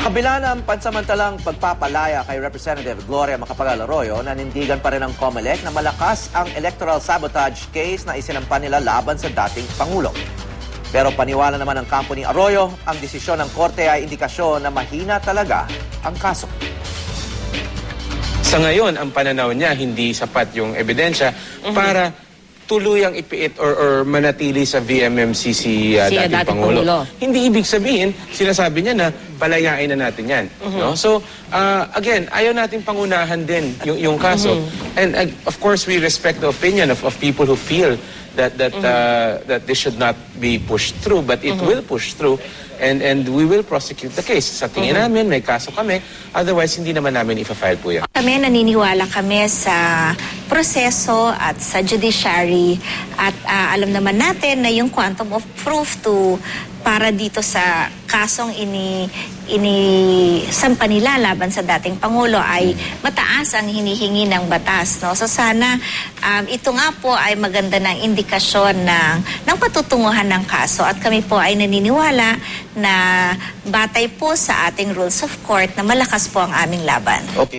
Sa kabila ng pansamantalang pagpapalaya kay Representative Gloria Macapagal-Arroyo, nanindigan pa rin ang COMELEC na malakas ang electoral sabotage case na isinampa nila laban sa dating Pangulo. Pero paniwala naman ng kampo ni Arroyo, ang desisyon ng korte ay indikasyon na mahina talaga ang kaso. Sa ngayon, ang pananaw niya, hindi sapat yung ebidensya para tuluyang ipiit or manatili sa VMMC si dating Pangulo. Hindi ibig sabihin, sinasabi niya na palayain na natin yan. No? So, again, ayaw natin pangunahan din yung kaso. And of course, we respect the opinion of people who feel that this should not be pushed through, but it will push through. And we will prosecute the case. Sa tingin namin, may kaso kami. Otherwise, hindi naman namin ipa-file po yan. Kami, naniniwala kami sa proseso at sa judiciary. At alam naman natin na yung quantum of proof para dito sa kasong inisampa nila laban sa dating Pangulo ay mataas ang hinihingi ng batas. No? So sana ito nga po ay maganda ng indikasyon ng patutunguhan ng kaso. At kami po ay naniniwala na batay po sa ating rules of court na malakas po ang aming laban. Okay.